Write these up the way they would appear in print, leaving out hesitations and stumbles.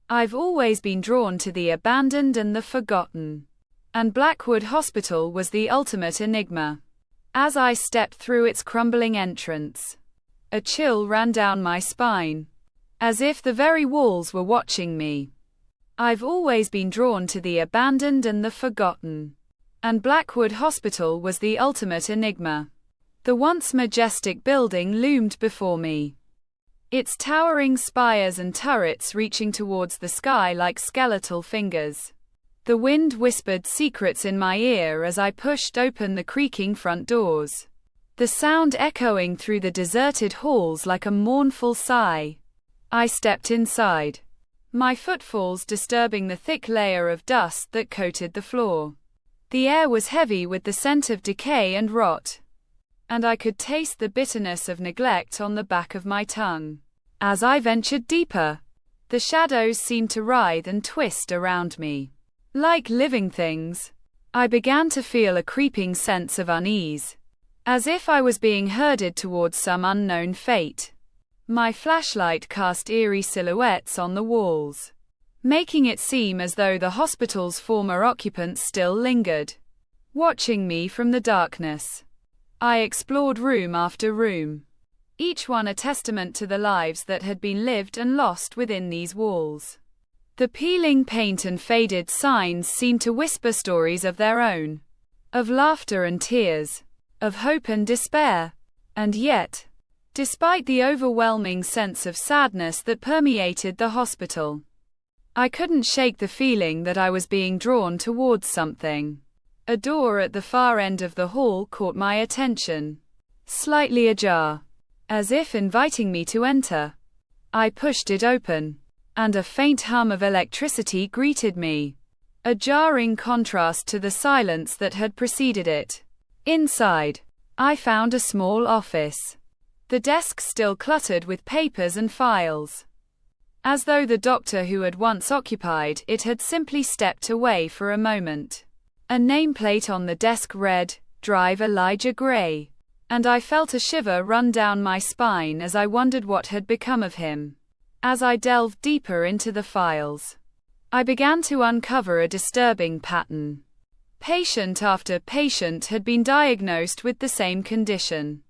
I've always been drawn to the abandoned and the forgotten. And Blackwood Hospital was the ultimate enigma. As I stepped through its crumbling entrance, a chill ran down my spine, as if the very walls were watching me. I've always been drawn to the abandoned and the forgotten. And Blackwood Hospital was the ultimate enigma. The once majestic building loomed before me, its towering spires and turrets reaching towards the sky like skeletal fingers. The wind whispered secrets in my ear as I pushed open the creaking front doors, the sound echoing through the deserted halls like a mournful sigh. I stepped inside, my footfalls disturbing the thick layer of dust that coated the floor. The air was heavy with the scent of decay and rot, and I could taste the bitterness of neglect on the back of my tongue. As I ventured deeper, the shadows seemed to writhe and twist around me. Like living things, I began to feel a creeping sense of unease, as if I was being herded towards some unknown fate. My flashlight cast eerie silhouettes on the walls, making it seem as though the hospital's former occupants still lingered, watching me from the darkness. I explored room after room, each one a testament to the lives that had been lived and lost within these walls. The peeling paint and faded signs seemed to whisper stories of their own, of laughter and tears, of hope and despair. And yet, despite the overwhelming sense of sadness that permeated the hospital, I couldn't shake the feeling that I was being drawn towards something. A door at the far end of the hall caught my attention, slightly ajar, as if inviting me to enter. I pushed it open, and a faint hum of electricity greeted me, a jarring contrast to the silence that had preceded it. Inside, I found a small office, the desk still cluttered with papers and files, as though the doctor who had once occupied it had simply stepped away for a moment. A nameplate on the desk read, "Drive Elijah Gray," and I felt a shiver run down my spine as I wondered what had become of him. As I delved deeper into the files, I began to uncover a disturbing pattern. Patient after patient had been diagnosed with the same condition,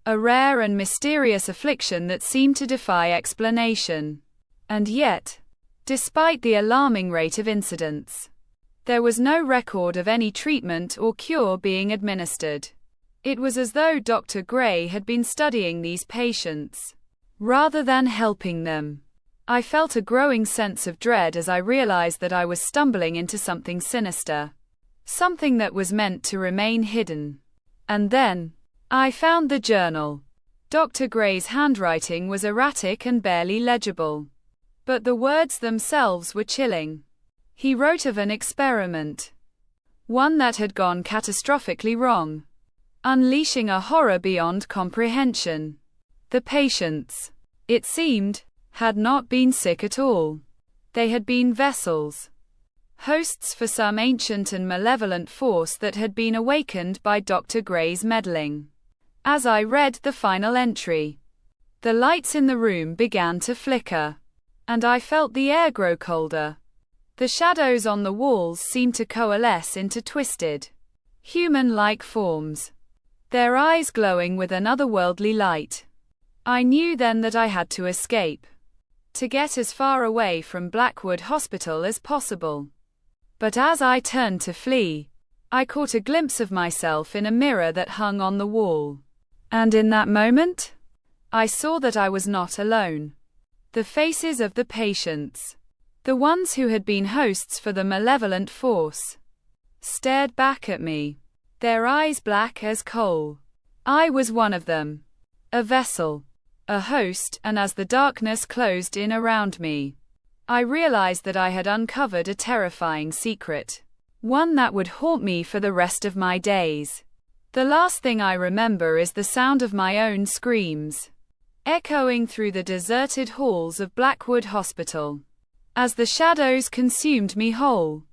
a rare and mysterious affliction that seemed to defy explanation. And yet, despite the alarming rate of incidents, there was no record of any treatment or cure being administered. It was as though Dr. Gray had been studying these patients, rather than helping them. I felt a growing sense of dread as I realized that I was stumbling into something sinister, something that was meant to remain hidden. And then, I found the journal. Dr. Gray's handwriting was erratic and barely legible, but the words themselves were chilling. He wrote of an experiment, one that had gone catastrophically wrong, unleashing a horror beyond comprehension. The patients, it seemed, had not been sick at all. They had been vessels, hosts for some ancient and malevolent force that had been awakened by Dr. Gray's meddling. As I read the final entry, the lights in the room began to flicker, and I felt the air grow colder. The shadows on the walls seemed to coalesce into twisted, human-like forms, their eyes glowing with an otherworldly light. I knew then that I had to escape, to get as far away from Blackwood Hospital as possible. But as I turned to flee, I caught a glimpse of myself in a mirror that hung on the wall. And in that moment, I saw that I was not alone. The faces of the patients, the ones who had been hosts for the malevolent force, stared back at me, their eyes black as coal. I was one of them, a vessel, a host, and as the darkness closed in around me, I realized that I had uncovered a terrifying secret, one that would haunt me for the rest of my days. The last thing I remember is the sound of my own screams, echoing through the deserted halls of Blackwood Hospital, as the shadows consumed me whole.